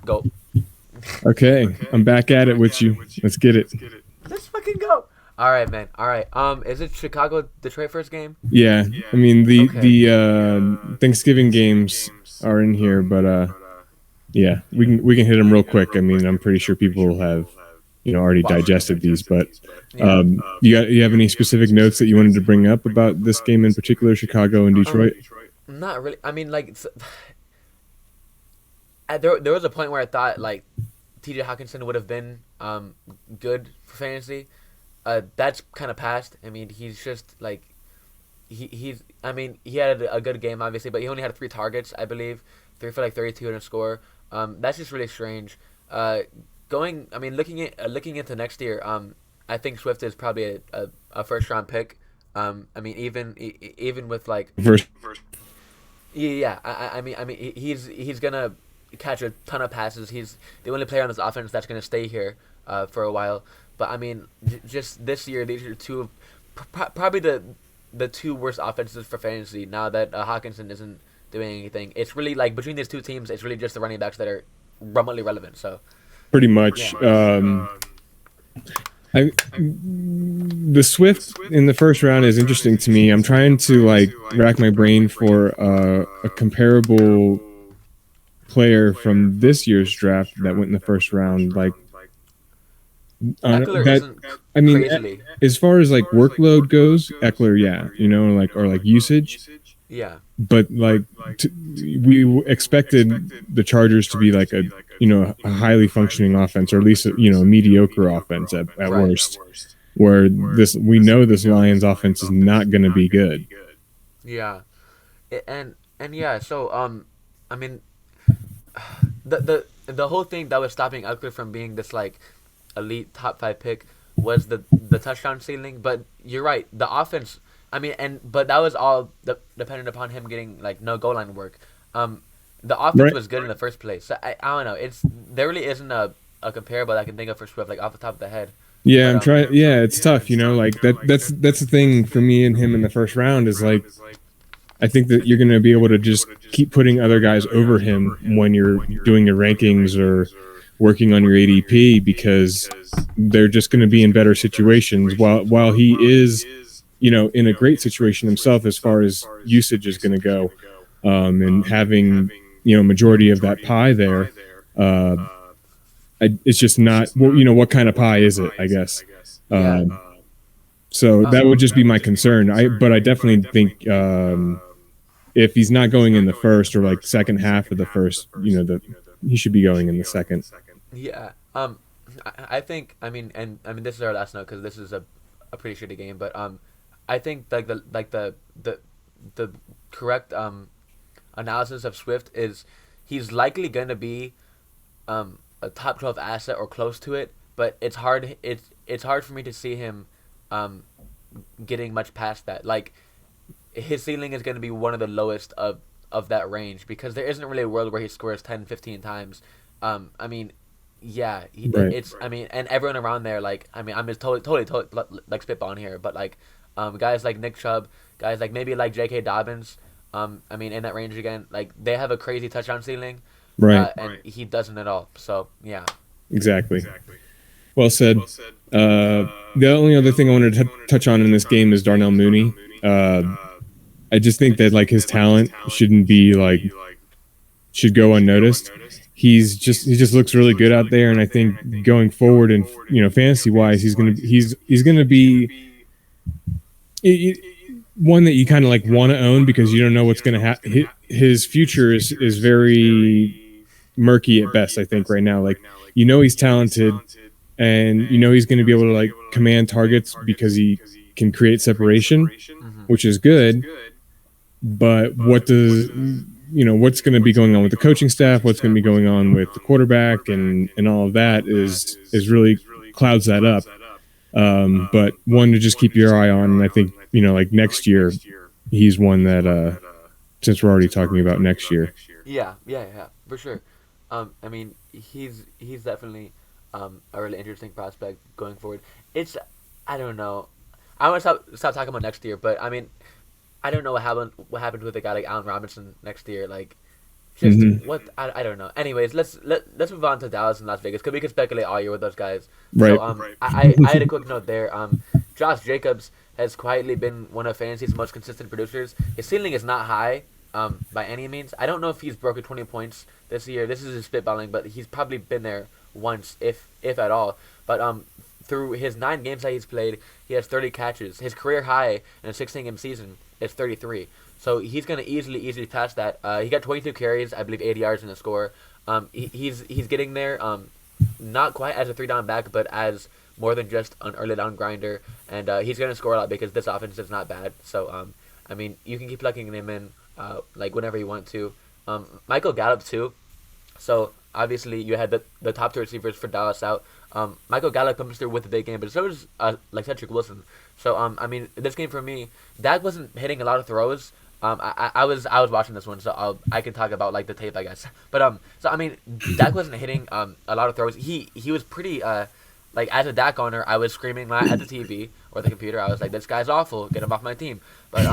go. Okay, I'm back at it with you. Let's get it. Let's fucking go. All right, man. All right. Is it Chicago Detroit first game? Yeah, I mean Okay. the Thanksgiving games are in here, but yeah, we can hit them real quick. I mean, I'm pretty sure people have already Watch. digested these, but Yeah. you have any specific notes that you wanted to bring up about this game in particular, Chicago and Detroit? Not really. I mean, like, there was a point where I thought like T.J. Hawkinson would have been good for fantasy. That's kind of past. I mean, he's just like he's. I mean, he had a good game obviously, but he only had 3 targets, I believe, 3 for like 32 and a score. That's just really strange. I mean, looking into next year, I think Swift is probably a first round pick. I mean, even with like First, yeah, I mean, he's gonna catch a ton of passes. He's the only player on this offense that's gonna stay here for a while. But I mean, just this year, these are probably the 2 worst offenses for fantasy. Now that Hawkinson isn't doing anything, it's really like between these 2 teams, it's really just the running backs that are remotely relevant. So pretty yeah, much. The Swift in the first round is interesting to me. I'm trying to like rack my brain for a comparable player from this year's draft that went in the first round. Like Eckler that, isn't I mean, crazily. as far as like workload goes, Eckler, yeah, like or like usage, Yeah, but like we expected the Chargers to be like a highly functioning offense, or at least a mediocre offense at right. worst. Where we know this Lions offense is not going to be good. Yeah, and yeah. So I mean, the whole thing that was stopping Eckler from being this like elite top 5 pick was the touchdown ceiling. But you're right, the offense. I mean, but that was all dependent upon him getting like no goal line work. The offense Right. was good in the first place. So I don't know. There really isn't a comparable that I can think of for Swift like off the top of the head. Yeah, But I'm trying. Yeah, it's tough. Like that's the thing for me and him in the first round is like I think that you're going to be able to just keep putting other guys over him when you're doing your rankings or working on your ADP because they're just going to be in better situations. While he is, in a great situation himself as far as usage is going to go, and having majority of that pie there. Uh, it's just not. Well, what kind of pie is it? I guess. yeah, So that would just be my concern. But I definitely think if he's not going in the first or like second half of the first, he should be going in the second. yeah. I think I mean this is our last note because this is a pretty shitty game. But I think like the correct analysis of Swift is he's likely gonna be a top 12 asset or close to it, but it's hard for me to see him um, getting much past that. Like his ceiling is going to be one of the lowest of that range because there isn't really a world where he scores 10, 15 times. I mean, yeah, Right. it's I mean, and everyone around there, like I mean, I'm just totally like spitballing here, but like guys like Nick Chubb, guys like maybe like J.K. Dobbins, I mean, in that range again, like they have a crazy touchdown ceiling, Right. and he doesn't at all. So yeah, Exactly. Well said. The only other thing I wanted to touch on in this game is Darnell Mooney. I just think that like his talent shouldn't be like should go unnoticed. He just looks really good out there, and I think going forward and fantasy wise, he's gonna be one that you kind of like want to own because you don't know what's gonna happen. His future is very murky at best. I think right now, like he's talented, and he's going to be able to like command targets because he can create separation, hmm which is good. But what's going to be going on with the coaching staff? What's going to be going on with the quarterback and all of that is really clouds that up. But one to just keep your eye on, and I think like next year, he's one that since we're already talking about next year. yeah, for sure. I mean, he's definitely a really interesting prospect going forward. It's I don't know. I want to stop talking about next year, but I mean, I don't know what happened with a guy like Allen Robinson next year. Like, Just Mm-hmm. what I don't know. Anyways, let's move on to Dallas and Las Vegas because we could speculate all year with those guys. So Right. I had a quick note there. Josh Jacobs has quietly been one of fantasy's most consistent producers. His ceiling is not high, by any means. I don't know if he's broken 20 points this year. This is his spitballing, but he's probably been there once, if at all. But through his 9 games that he's played, he has 30 catches. His career high in a 16-game season is 33. So he's gonna easily pass that. He got 22 carries, I believe 80 yards in the score. He's getting there. Not quite as a 3-down back, but as more than just an early down grinder, and he's gonna score a lot because this offense is not bad. So I mean, you can keep plugging him in like whenever you want to. Michael Gallup too. So obviously you had the top 2 receivers for Dallas out. Michael Gallup comes through with a big game, but so does like Cedric Wilson. So I mean, this game for me, Dak wasn't hitting a lot of throws. I was watching this one, so I can talk about like the tape, I guess. But so I mean, Dak wasn't hitting a lot of throws. He was pretty like as a Dak owner, I was screaming at the TV or the computer. I was like, "This guy's awful. Get him off my team." But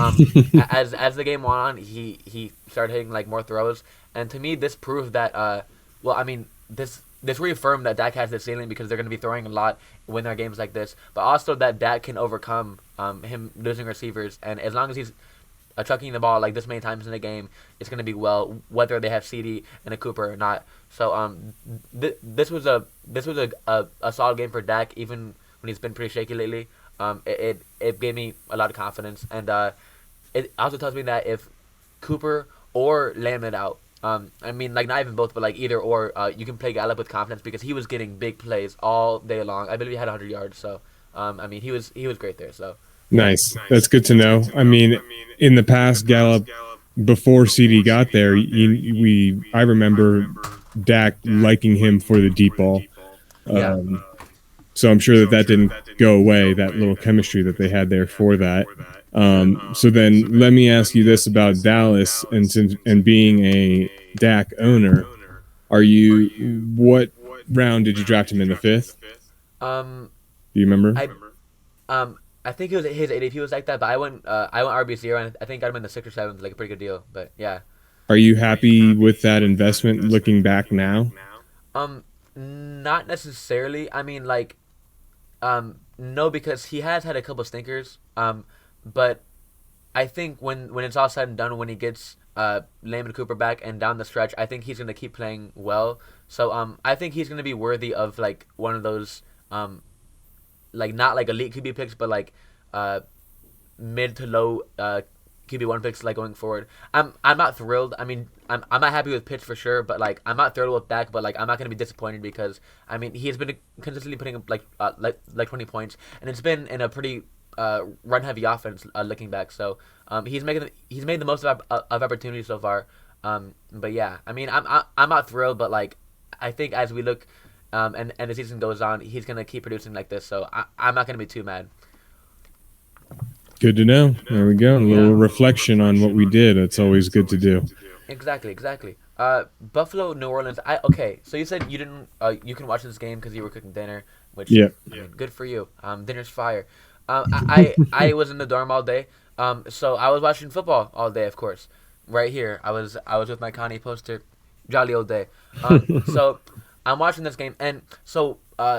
as the game went on, he started hitting like more throws, and to me, this proved that well, I mean, this reaffirmed that Dak has the ceiling because they're going to be throwing a lot when there are games like this, but also that Dak can overcome him losing receivers, and as long as he's chucking the ball like this many times in a game, it's going to be well, whether they have CD and a Cooper or not. So this was a solid game for Dak, even when he's been pretty shaky lately. It gave me a lot of confidence, and it also tells me that if Cooper or Lamb it out, I mean, like not even both, but like either or, you can play Gallup with confidence because he was getting big plays all day long. I believe he had 100 yards, so I mean he was great there. So. Nice. That's good to know. I mean, in the past, Gallup, before CD got there, I remember Dak liking him for the deep ball. Yeah. So I'm sure that didn't go away, that little chemistry that they had there for that. So then let me ask you this about Dallas and being a Dak owner. What round did you draft him in, the 5th? Do you remember? I think it was his ADP was like that, but I went RB0 and I think I got him in the 6th or 7th, like a pretty good deal. But yeah. Are you happy with that investment looking back now? Not necessarily. I mean, like, no, because he has had a couple stinkers. But I think when it's all said and done, when he gets Lamb and Cooper back and down the stretch, I think he's gonna keep playing well. So I think he's gonna be worthy of like one of those like not like elite QB picks, but like mid to low QB1 picks like going forward. I'm not thrilled. I mean, I'm not happy with Pitts for sure, but like I'm not thrilled with Dak, but like I'm not gonna be disappointed because I mean he's been consistently putting up like 20 points, and it's been in a pretty run heavy offense looking back. So he's made the most of opportunities so far. But yeah, I mean I'm not thrilled, but like I think as we look and the season goes on, he's gonna keep producing like this. So I'm not gonna be too mad. Good to know. There we go. A little reflection on what we did. It's always good to do. Exactly. Buffalo, New Orleans. Okay. So you said you didn't. You can watch this game because you were cooking dinner, which I mean, good for you. Dinner's fire. I was in the dorm all day. So I was watching football all day, of course. Right here, I was with my Connie poster, jolly old day. So I'm watching this game, and so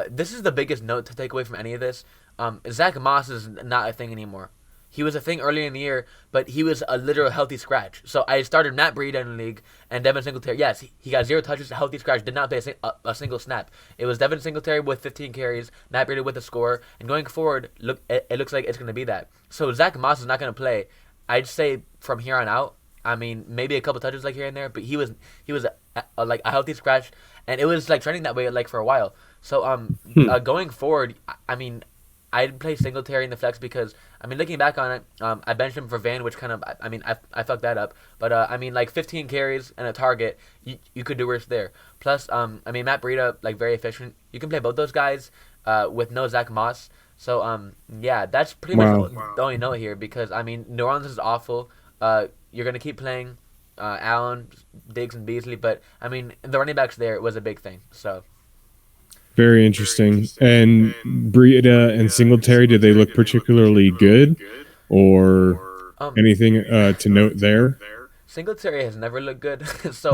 this is the biggest note to take away from any of this. Zach Moss is not a thing anymore. He was a thing earlier in the year, but he was a literal healthy scratch. So I started Matt Breida in the league, and Devin Singletary. Yes, he got 0 touches, healthy scratch, did not play a single snap. It was Devin Singletary with 15 carries, Matt Breida with a score, and going forward, it looks like it's going to be that. So Zach Moss is not going to play. I'd say from here on out, I mean, maybe a couple touches like here and there, but he was like a healthy scratch, and it was like trending that way like for a while. So going forward, I mean, I'd play Singletary in the flex because, I mean, looking back on it, I benched him for Van, which kind of, I mean, I fucked that up. But, I mean, like 15 carries and a target, you could do worse there. Plus, I mean, Matt Breida, like, very efficient. You can play both those guys with no Zach Moss. So, yeah, that's pretty much the only note here because, I mean, New Orleans is awful. You're going to keep playing Allen, Diggs, and Beasley. But, I mean, the running backs there was a big thing, so. Very interesting. And Breida and Singletary, did they look particularly good, or anything to note there? Singletary has never looked good. So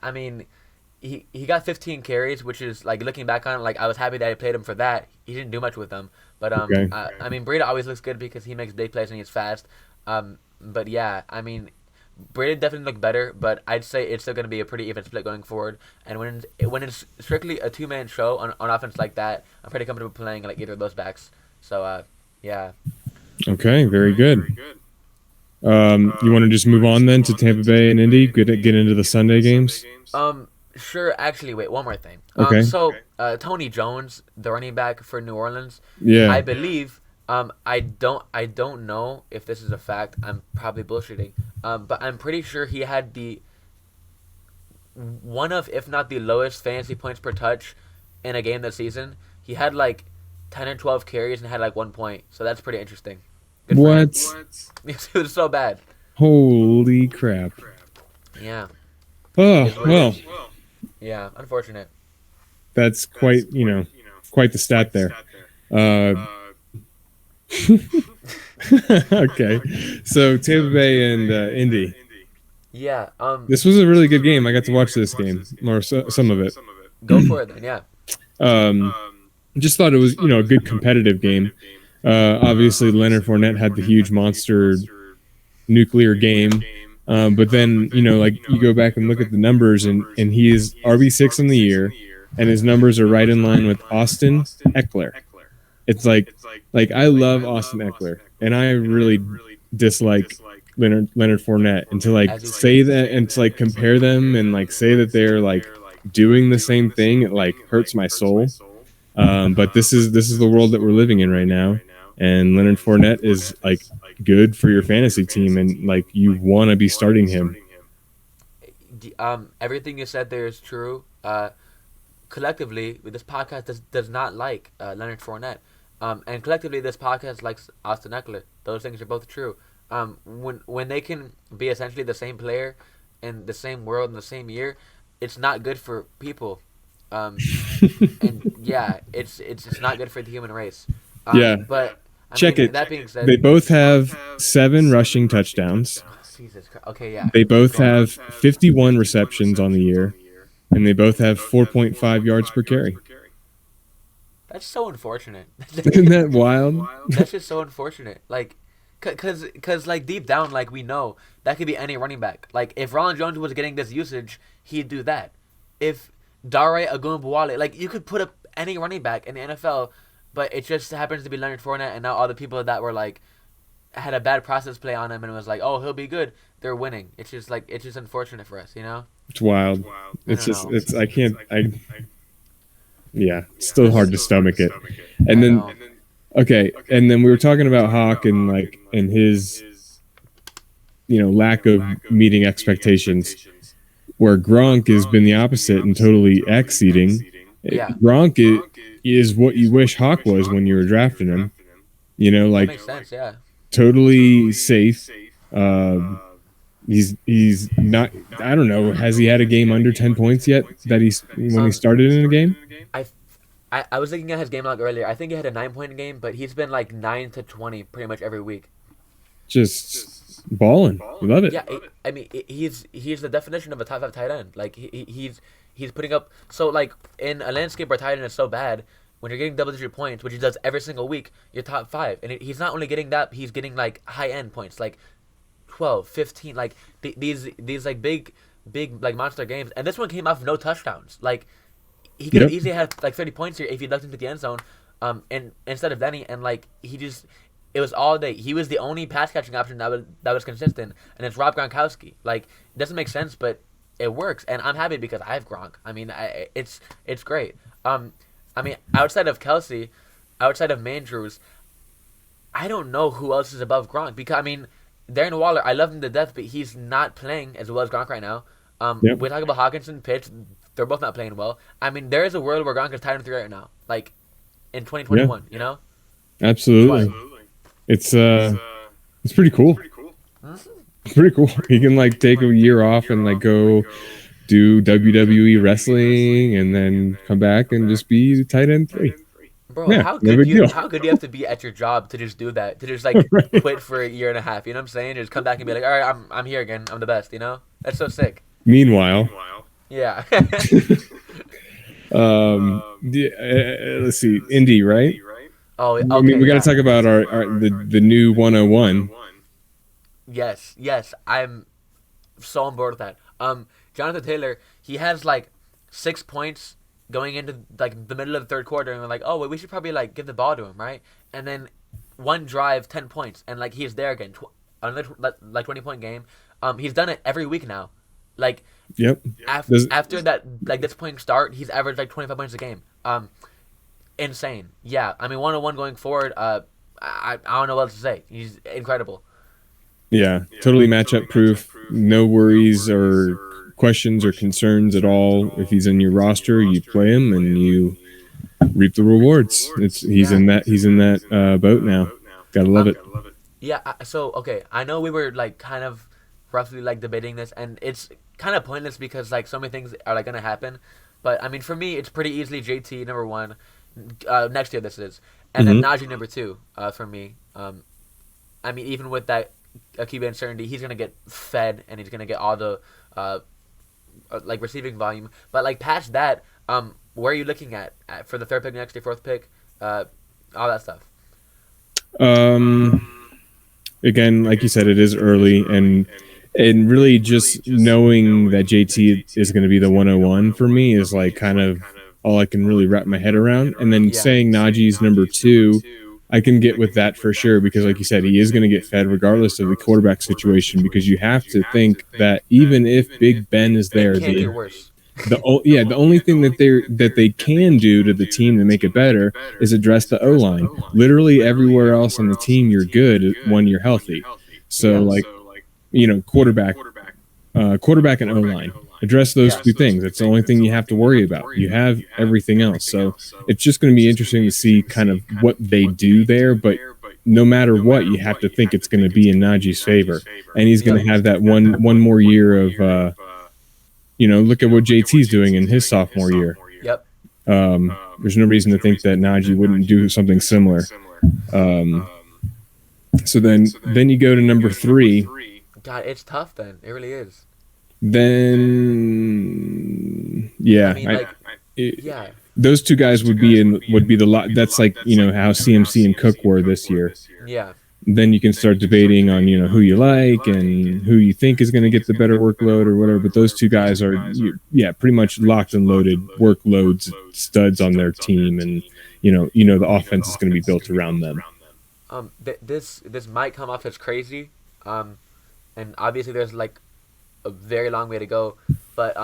I mean, he got 15 carries, which is like looking back on it, like I was happy that I played him for that. He didn't do much with them, but Okay. I mean Breida always looks good because he makes big plays and he's fast. But yeah, I mean Breida definitely looked better, but I'd say it's still going to be a pretty even split going forward. And when it's strictly a 2-man show on offense like that, I'm pretty comfortable playing like either of those backs. So yeah. Okay. Very good. You want to just move on then to Tampa Bay and Indy? Get into the Sunday games. Sure. Actually, wait. One more thing. Okay. So Tony Jones, the running back for New Orleans, Yeah. I believe. I don't know if this is a fact. I'm probably bullshitting. But I'm pretty sure he had the one of, if not the lowest fantasy points per touch in a game this season. He had like 10 or 12 carries and had like 1 point. So that's pretty interesting. Good for him. What? It was so bad. Holy crap. Yeah. Oh, Is what it well, is. Yeah. Unfortunate. that's quite, quite the stat there. Okay. So Tampa Bay and Indy. Yeah. This was a really good game. I got to watch this game, or some of it. Go for it then. Yeah. Just thought it was, a good competitive game. Obviously, Leonard Fournette had the huge monster nuclear game. But then, like you go back and look at the numbers, and he is RB6 in the year, and his numbers are right in line with Austin Eckler. It's like I love Austin Eckler, and I really dislike Leonard Fournette. And to like say that and to like compare them and like say that they're like doing the same thing, it like hurts my soul. But this is the world that we're living in right now, and Leonard Fournette is like good for your fantasy team, and like you want to be starting him. Everything you said there is true. Collectively, this podcast does not like Leonard Fournette. And collectively, this podcast likes Austin Eckler. Those things are both true. When they can be essentially the same player in the same world in the same year, it's not good for people. And yeah, it's not good for the human race. Yeah. But Check it. That being said, They both have 7 rushing touchdowns. Jesus Christ. Okay, yeah. They both have 51 receptions on the year, and they both have 4.5 yards per carry. That's so unfortunate. Isn't that wild? That's just so unfortunate. Like, cause like deep down, like we know that could be any running back. Like if Ronald Jones was getting this usage, he'd do that. If Dare Ogunbowale, like you could put up any running back in the NFL, but it just happens to be Leonard Fournette, and now all the people that were like had a bad process play on him and was like, oh, he'll be good. They're winning. It's just unfortunate for us, It's wild. Yeah, it's still hard to stomach it. And then, okay, and then we were talking about Hawk and his, lack of meeting expectations, where Gronk has been the opposite and totally exceeding. Yeah. Gronk is what you wish Hawk was when you were drafting him. That makes sense, yeah. Totally safe. He's not. I don't know. Has he had a game under 10 points yet? When he started in a game? I was looking at his game log earlier. I think he had a 9-point game, but he's been like 9 to 20 pretty much every week. Just balling. We love it. Yeah, I mean he's the definition of a top 5 tight end. Like he's putting up, so like in a landscape where tight end is so bad, when you're getting double-digit points, which he does every single week, you're top 5, and he's not only getting that, he's getting like high-end points, like 12, 15, like these like big like monster games, and this one came off no touchdowns. Like he could have easily had like 30 points here if he ducked into the end zone, and instead of Denny, and like it was all day. He was the only pass catching option that was consistent, and it's Rob Gronkowski. Like it doesn't make sense, but it works, and I'm happy because I have Gronk. I mean, it's great. I mean, outside of Kelsey, outside of Mandrews, I don't know who else is above Gronk, because I mean, Darren Waller, I love him to death, but he's not playing as well as Gronk right now. We talk about Hawkinson, Pitts, they're both not playing well. I mean, there is a world where Gronk is tied in 3 right now, like in 2021. Absolutely. It's pretty cool. It's pretty cool. He can like take a year off and like go do WWE wrestling and then come back and just be tight end 3. Bro, Yeah, no big deal. how good do you have to be at your job to just do that? To just like Right. quit for a year and a half, you know what I'm saying? Just come back and be like, "All right, I'm here again. I'm the best," you know? That's so sick. Meanwhile, Yeah. let's see, Indy, right? Oh, I mean, okay, we got to yeah. talk about the new 101. Yes, yes. I'm so on board with that. Jonathan Taylor, he has like 6 points going into like the middle of the third quarter, and we're like, oh, well, we should probably like give the ball to him, right? And then one drive, 10 points, and like he's there again, another like 20 point game. He's done it every week now. Like Yep. Does after that like disappointing start, he's averaged like 25 points a game. Insane. Yeah, I mean 101 going forward. I don't know what else to say. He's incredible. Yeah, totally matchup proof. No worries or questions or concerns at all. If he's in your roster, you play him and you reap the rewards. Yeah. He's in that boat now. Gotta love Um, it. Yeah, so okay, I know we were like kind of roughly like debating this, and it's kind of pointless because like so many things are like gonna happen. But I mean, for me, it's pretty easily JT number one. Next year this is, and then Hmm. Najee number two. For me, I mean, even with that QB uncertainty, he's gonna get fed, and he's gonna get all the uh, like receiving volume. But like past that, where are you looking at for the third pick next year, fourth pick, all that stuff? Um, Again, like you said, it is early, and really just knowing that JT is going to be the 101 for me is like kind of all I can really wrap my head around. And then Yeah. saying Najee's number two, I can get with that for sure because, like you said, he is going to get fed regardless of the quarterback situation. Because you have to think that even if Big Ben is It there, can't get worse. the only thing that they can do to the team to make it better is address the O line. Literally everywhere else on the team, you're good when you're healthy. So Yeah. like quarterback and O line. Address those Yeah. two things. That's the only thing you have to worry about. You have everything else. So it's just going to be interesting to see kind of what they do there. But no matter what, you have to think it's going to be in Najee's favor, and he's going Yep. to have that one more year of. Look at what JT's doing in his sophomore year. Yep. There's no reason to think that Najee wouldn't do something similar. So then you go to number three. God, it's tough. Then it really is. Then I mean, like, yeah, those two guys would be the lot. That's like how CMC and Cook were this year. yeah, Then you can start debating on who you like and who you think is going to get the better workload or whatever. But those two guys are pretty much locked and loaded workloads, studs on their team, and the offense is going to be built around them. this might come off as crazy, and obviously there's like a very long way to go, but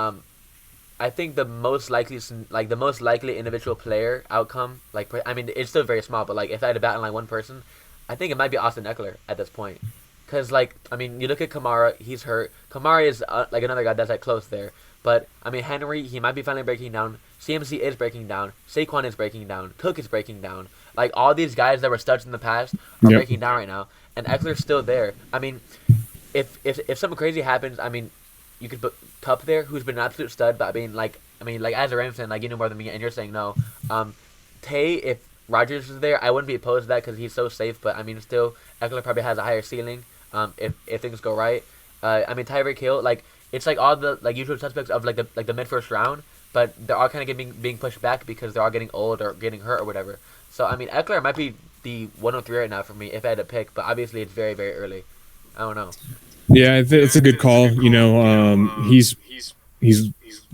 I think the most likely individual player outcome, like I mean it's still very small, but like if I had to bat on like one person, I think it might be Austin Eckler at this point, because like I mean you look at Kamara, he's hurt. Kamara is like another guy that's like close there, but I mean Henry, he might be finally breaking down. CMC is breaking down. Saquon is breaking down. Cook is breaking down. Like all these guys that were studs in the past are Yep. breaking down right now, and Eckler's still there. I mean, if something crazy happens, I mean, you could put Cup there, who's been an absolute stud. But I mean, like as a Rams fan, like you know more than me, and you're saying no. Tay, if Rodgers is there, I wouldn't be opposed to that because he's so safe. But I mean, still, Eckler probably has a higher ceiling. If things go right. I mean, Tyreek Hill, like it's like all the like usual suspects of like the mid first round, but they're all kind of being pushed back because they're all getting old or getting hurt or whatever. So I mean, Eckler might be the 103 right now for me if I had to pick, but obviously it's very very early. I don't know. Yeah, it's a good call. He's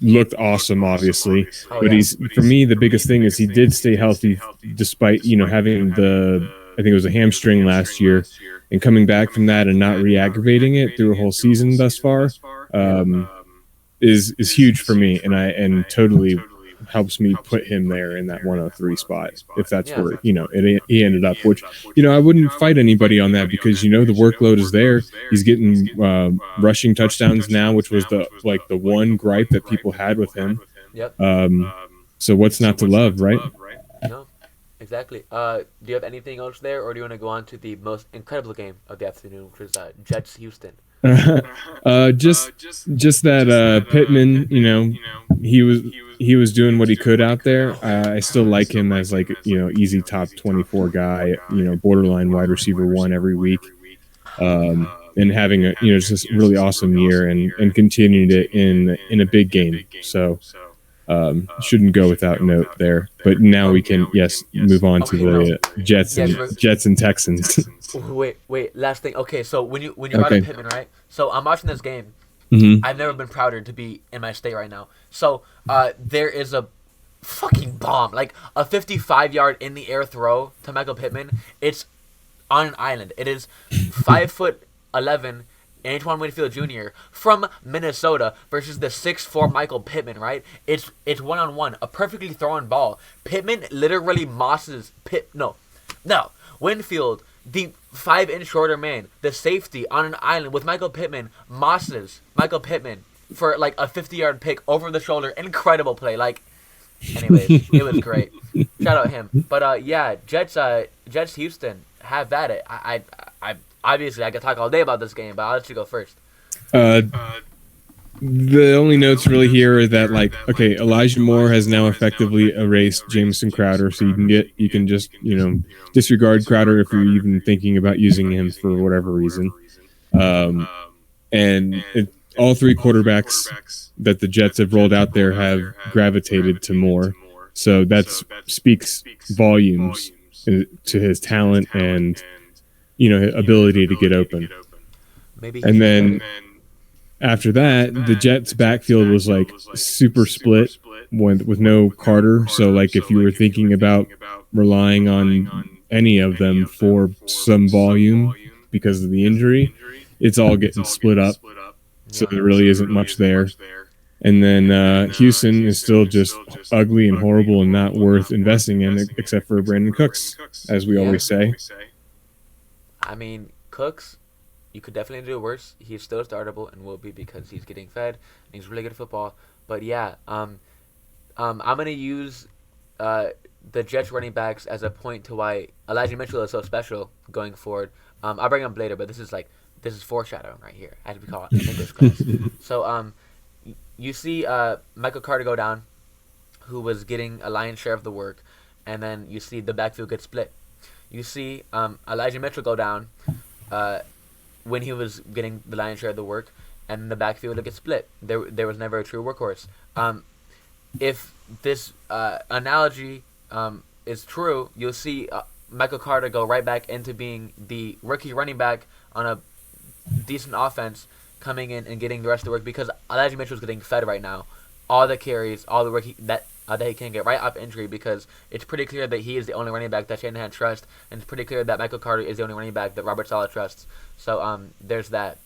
looked awesome, obviously, Oh but yeah. he's for me the biggest thing is he did stay healthy despite having I think it was a hamstring last year, and coming back from that and not re-aggravating it through a whole season thus far is huge for me, and totally helps me put him there in that 103 spot if that's Yeah. where he ended up, which I wouldn't fight anybody on that because the workload is there. He's getting rushing touchdowns now, which was the one gripe that people had with him. Yep. So what's not to love, right? No. Exactly. Do you have anything else there, or do you want to go on to the most incredible game of the afternoon, which was Jets Houston? Just that Pittman, he was he was doing what he could out there. I still like him as like easy top 24 guy, borderline wide receiver one every week, and having a just a really awesome year and continued it in a big game. So shouldn't go without note there. But now we can move on to Okay, no. the Jets and Texans. Wait. Last thing. Okay, so when you brought Okay. up Pittman, right? So I'm watching this game. Mm-hmm. I've never been prouder to be in my state right now. So there is a fucking bomb, like a 55-yard in the air throw to Michael Pittman. It's on an island. It is 5'11" Antoine Winfield Jr. from Minnesota versus the 6'4" Michael Pittman. Right? It's 1-on-1, a perfectly thrown ball. Pittman literally mosses Winfield, the 5-inch shorter man, the safety on an island with Michael Pittman, mosses Michael Pittman for like a 50-yard pick over the shoulder. Incredible play. Like, anyways, it was great. Shout out him. But yeah, Jets Houston, have at it. I obviously I could talk all day about this game, but I'll let you go first. Uh, the only notes really here are that okay, Elijah Moore has now effectively erased Jamison Crowder, so you can just disregard Crowder if you're even thinking about using him for whatever reason. And all three quarterbacks that the Jets have rolled out there have gravitated to Moore, so that speaks volumes to his talent and ability to get open. Maybe. And then after that, the Jets' backfield was like super split with no Carter. So like if you were thinking about relying on any of them for some volume because of the injury, it's all getting split up. So there really isn't much there. And then Houston is still just ugly and horrible and not worth investing in, except for Brandon Cooks, as we always say. I mean, Cooks, you could definitely do worse. He's still startable and will be because he's getting fed and he's really good at football. But yeah, I'm gonna use the Jets running backs as a point to why Elijah Mitchell is so special going forward. I'll bring him up later, but this is foreshadowing right here, as we call it in English class. So you see Michael Carter go down, who was getting a lion's share of the work, and then you see the backfield get split. You see Elijah Mitchell go down when he was getting the lion's share of the work, and the backfield would get split. There was never a true workhorse. If this analogy is true, you'll see Michael Carter go right back into being the rookie running back on a decent offense, coming in and getting the rest of the work because Elijah Mitchell's getting fed right now. All the carries, all the work that he can get right off injury because it's pretty clear that he is the only running back that Shanahan trusts, and it's pretty clear that Michael Carter is the only running back that Robert Saleh trusts. So there's that.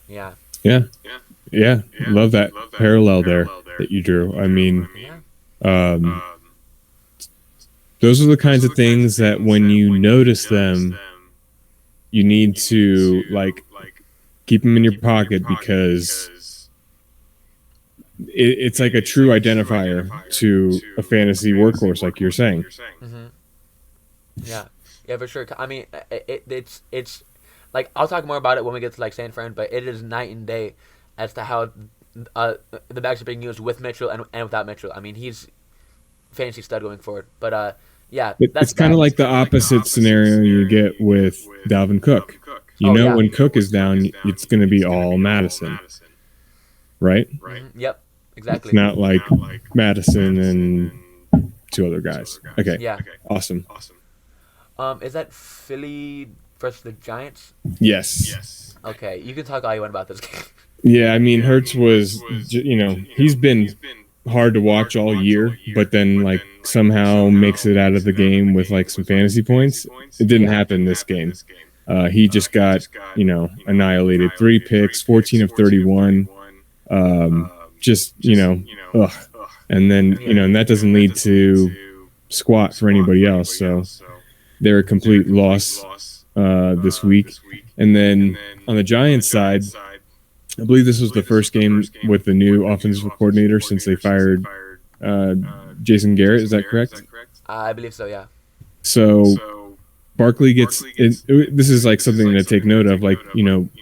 Yeah. Love that parallel there that you drew. I mean, those are the kinds of things that when you notice them, you need to keep them in your pocket because it's like a true identifier to a fantasy workhorse, like you're saying. Mm-hmm. Yeah, for sure. I mean, it's like I'll talk more about it when we get to San Fran, but it is night and day as to how the backs are being used with Mitchell and without Mitchell. I mean, he's fantasy stud going forward. But yeah, it's kind of like the opposite scenario you get with Dalvin Cook. When Cook is down, it's going to be all Madison, right? Mm-hmm. Yep, exactly. It's not like Madison and two other guys. Okay. Yeah. Awesome. Is that Philly versus the Giants? Yes. Okay, you can talk all you want about this game. Yeah, I mean, Hurts was, he's been hard to watch all year, but then somehow makes it out of the game with some fantasy points. It didn't happen this game. He just got, annihilated. 3 picks, 14 of 31. Ugh. And then, and that doesn't lead to squat for anybody else. So they're a complete loss this week. And then on the Giants side, I believe this was the first game with the new offensive coordinator since they fired Jason Garrett. Is that correct? I believe so, yeah. So Barkley gets this is like something to take note of, like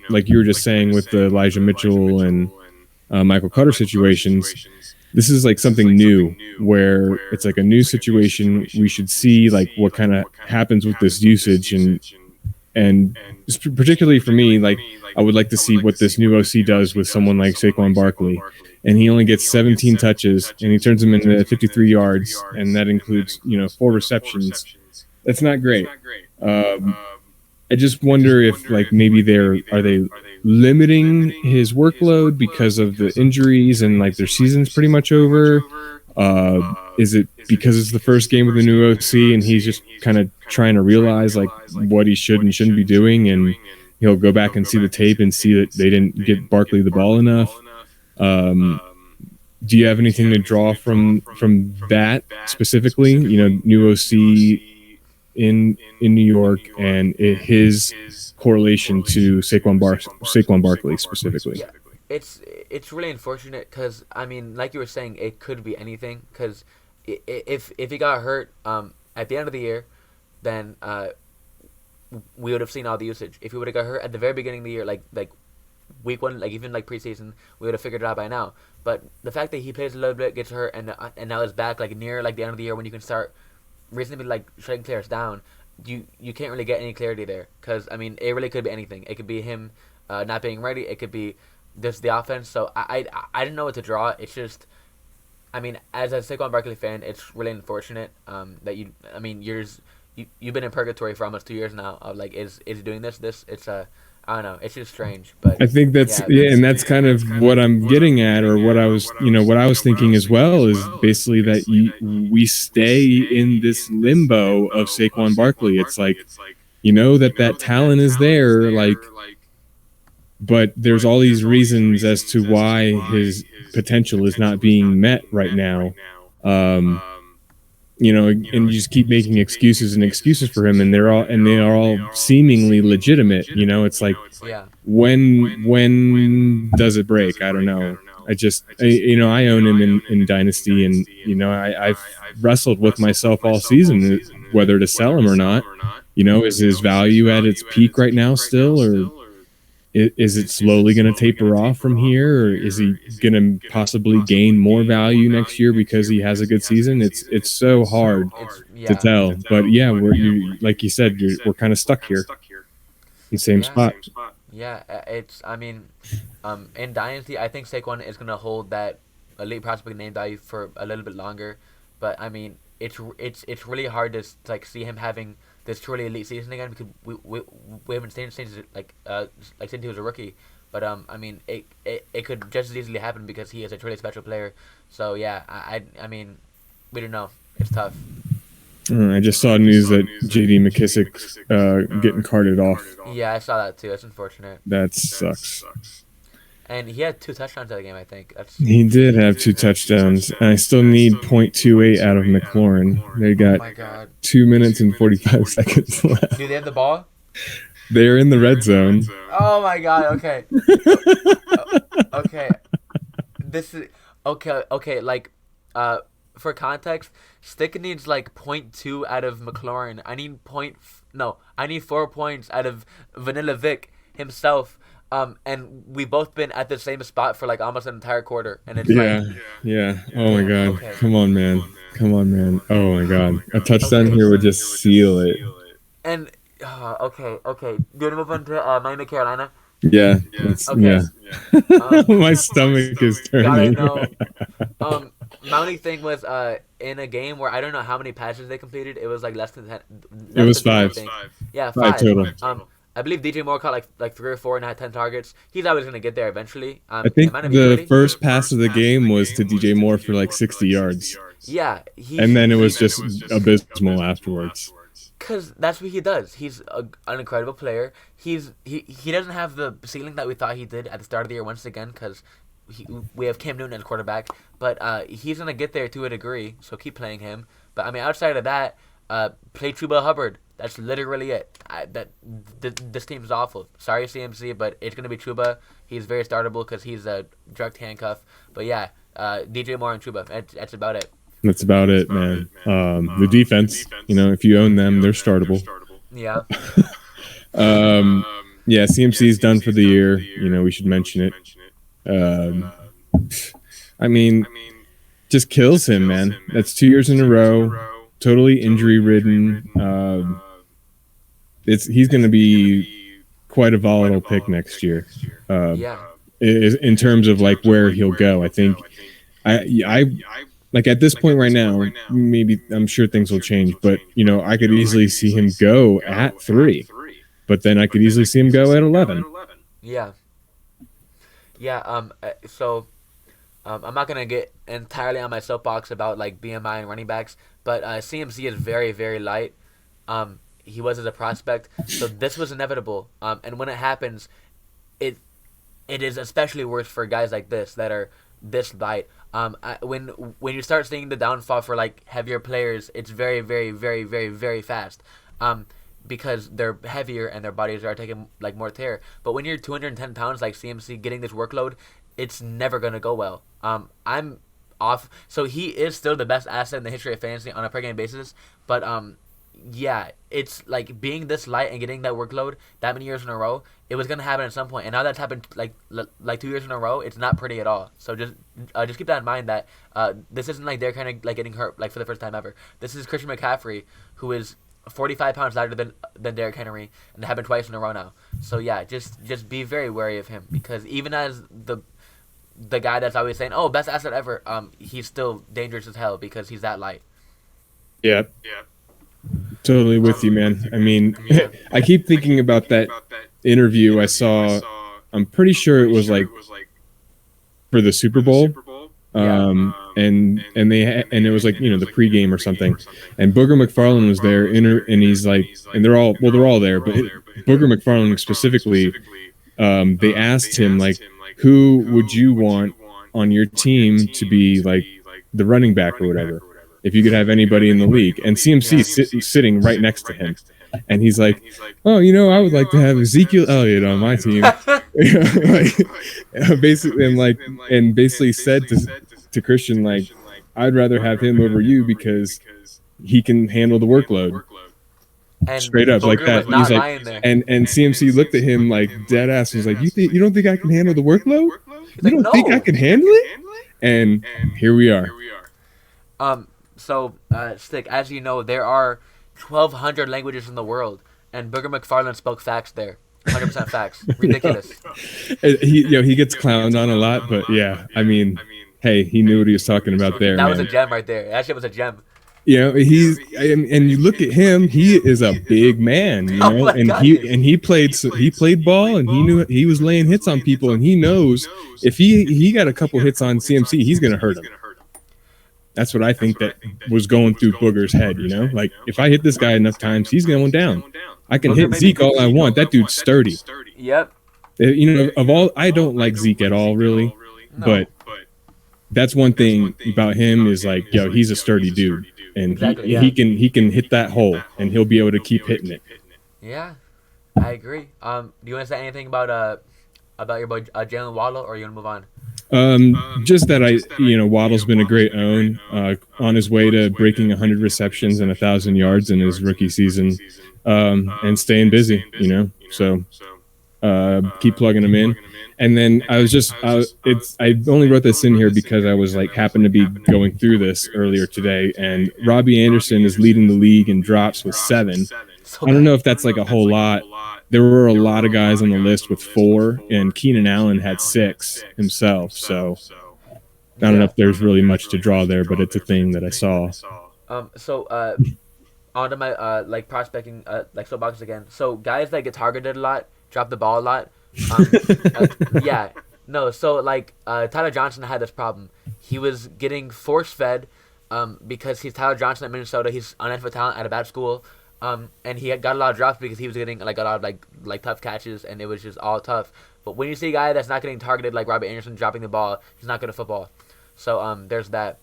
like you were just saying with the Elijah Mitchell and Michael Carter situations. This is like something new where it's like a new situation. We should see like what kind of happens with this usage, and particularly for me, like I would like to see what this new OC does with someone like Saquon Barkley. And he only gets 17 touches, and he turns them into 53 yards, and that includes 4 receptions. That's not great. I just wonder if like maybe are they limiting his workload because of the injuries and like their season's pretty much over. Is it because it's the first game with the new OC and he's just kind of trying to realize like what he should and shouldn't be doing, and he'll go back and see the tape and see that they didn't get Barkley the ball enough? Do you have anything to draw from that specifically? New OC in New York and his correlation to Saquon Barkley specifically. Yeah, it's really unfortunate because I mean, like you were saying, it could be anything. Because if he got hurt at the end of the year, then we would have seen all the usage. If he would have got hurt at the very beginning of the year, like week 1, like even like preseason, we would have figured it out by now. But the fact that he plays a little bit, gets hurt, and now is back like near like the end of the year when you can start reasonably like shutting players down, you can't really get any clarity there. Because I mean, it really could be anything. It could be him not being ready. It could be just the offense. So I didn't know what to draw. It's just, I mean, as a Saquon Barkley fan, it's really unfortunate that you've been in purgatory for almost 2 years now of like is doing this. It's I don't know. It's just strange, but I think and that's kind of what I'm getting at, or what I was thinking as well, is basically that we stay in this limbo of Saquon Barkley. It's like, that talent is there, like, but there's all these reasons as to why his potential is not being met right now. And you just keep making excuses for him, and they are all seemingly legitimate. It's like, when does it break? I don't know. I own him in Dynasty, and I've wrestled with myself all season whether to sell him or not. Is his value at its peak right now still, or is it slowly going to taper off from here, or is he going to possibly gain more value next year because he has a good season? It's so hard to tell. But yeah, like you said, we're kind of stuck here in the same spot. Yeah, in Dynasty, I think Saquon is going to hold that elite prospect name value for a little bit longer. But I mean, it's really hard to like see him having this truly elite season again, because we haven't seen since since he was a rookie. But I mean, it could just as easily happen because he is a truly special player. So yeah, I mean, we don't know. It's tough. I just saw news that J.D. McKissick's getting carted off. Yeah, I saw that too. That's unfortunate. That sucks. And he had 2 touchdowns that game, I think. He did have 2 touchdowns. And I still need .28 out of McLaurin. They got 2 minutes and 45 seconds left. Do they have the ball? They're in the red zone. Oh my god, okay. Okay. This is okay, like for context, Stick needs like 0.2 out of McLaurin. I need 4 points out of Vanilla Vic himself. And we've both been at the same spot for like almost an entire quarter, and it's yeah. Oh my god, okay. Come on, man. Oh my god, a touchdown here would just seal it. And okay. Do you want to move on to Miami, Carolina? Yeah. Okay. Yeah. My stomach is turning. My only thing was in a game where I don't know how many passes they completed. It was like less than 10. It was 5. Yeah, 5 total. I believe DJ Moore caught like 3 or 4 and had 10 targets. He's always going to get there eventually. I think the first pass of the game was to DJ Moore for like 60 yards. Yeah. And then it was just abysmal afterwards. Because that's what he does. He's an incredible player. He doesn't have the ceiling that we thought he did at the start of the year once again, because we have Cam Newton as quarterback. But he's going to get there to a degree, so keep playing him. But I mean, outside of that, play Chuba Hubbard. That's literally it. This team is awful. Sorry, CMC, but it's going to be Chuba. He's very startable because he's a direct handcuff. But yeah, DJ Moore and Chuba. That's about it. That's about it, man. The defense, if you own them, they're startable. Yeah. Yeah, CMC is done for the year. We should mention it. I mean, just kills him, man. That's 2 years in a row. Totally injury ridden. He's going to be quite a volatile pick next year. Yeah. In terms of like where he'll go, I think. I like at this point right now, maybe I'm sure things will change, but I could easily see him go at 3, but then I could easily see him go at 11. Yeah. Yeah. So, I'm not gonna get entirely on my soapbox about like BMI and running backs, but CMC is very, very light. He was as a prospect, so this was inevitable. And when it happens, it is especially worse for guys like this that are this light. When you start seeing the downfall for like heavier players, it's very, very, very, very, very fast. Because they're heavier and their bodies are taking like more tear. But when you're 210 pounds like CMC getting this workload, it's never gonna go well. I'm off. So he is still the best asset in the history of fantasy on a per game basis. But yeah, it's like being this light and getting that workload that many years in a row. It was gonna happen at some point, and now that's happened like 2 years in a row. It's not pretty at all. So just keep that in mind that this isn't like they're kind of like getting hurt like for the first time ever. This is Christian McCaffrey, who is 45 pounds lighter than Derrick Henry, and it happened twice in a row now. So yeah, just be very wary of him, because even as the guy that's always saying, "Oh, best asset ever," he's still dangerous as hell because he's that light. Yeah. Totally with you, man. I mean, I keep thinking about that interview I saw. I'm pretty sure it was like for the Super Bowl. And it was like the pregame or something, and Booger McFarland was there, and he's like, and they're all there, but Booger McFarland specifically, they asked him like, who would you want on your team to be like the running back or whatever, if you could have anybody in the league, and CMC sitting right next to him. And he's like, "Oh, I would like to have Ezekiel Elliott on my team." Basically said to Christian, like, "I'd rather have him over you because he can handle the workload." And straight up like that. He's like, and CMC looked at him like dead ass. He's like, "You don't think I can handle the workload? You don't think I can handle it?" And here we are. So, Stick, as you know, there are 1,200 languages in the world, and Booger McFarland spoke facts there. 100% facts. Ridiculous. He gets clowned on a lot, but yeah, I mean, hey, he knew what he was talking about there. That was a gem right there. That shit was a gem. He's and you look at him, he is a big man, he played ball, and he knew he was laying hits on people, and he knows if he got a couple hits on CMC, he's gonna hurt him. That's what I think that was going through Booger's head, like, if I hit this guy enough times, he's going down. I can hit Zeke all I want. That dude's sturdy. Yep. Of all, I don't like Zeke at all, really, but that's one thing about him is like, he's a sturdy dude, and he can hit that hole, and he'll be able to keep hitting it. Yeah, I agree. Do you want to say anything about your boy Jaylen Waddle, or you want to move on? Just that Waddle's been a great own, on his way to breaking 100 receptions and 1,000 yards in his rookie season, and staying busy, so keep plugging him in. And then I only wrote this in here because I was like, happened to be going through this earlier today, and Robbie Anderson is leading the league in drops with 7. I don't know if that's like a whole lot. There were a lot of guys on the list with 4, and Keenan Allen had 6 himself. So I don't know if there's really much to draw there, but it's a thing that I saw. Onto my like prospecting like soapbox again. So guys that get targeted a lot, drop the ball a lot. So like Tyler Johnson had this problem. He was getting force fed because he's Tyler Johnson at Minnesota. He's an NFL talent at a bad school. And he got a lot of drops because he was getting like a lot of like tough catches, and it was just all tough. But when you see a guy that's not getting targeted like Robbie Anderson dropping the ball, he's not good at football. So there's that.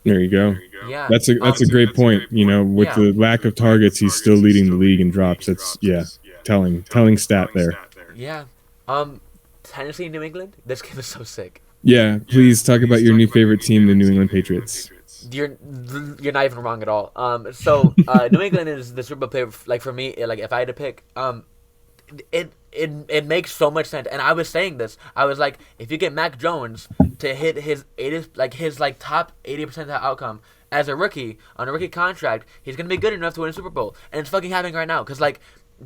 There you go. Yeah, that's a great point. With the lack of targets, he's still leading the league in drops. That's telling stat there. Yeah. Tennessee, New England. This game is so sick. Yeah, please talk about your new favorite team, the New England Patriots. You're not even wrong at all. So New England is the Super Bowl player. Like for me, like if I had to pick, it makes so much sense. And I was saying this. I was like, if you get Mac Jones to hit his 80, like his like top 80% outcome as a rookie on a rookie contract, he's gonna be good enough to win a Super Bowl. And it's fucking happening right now. Cause like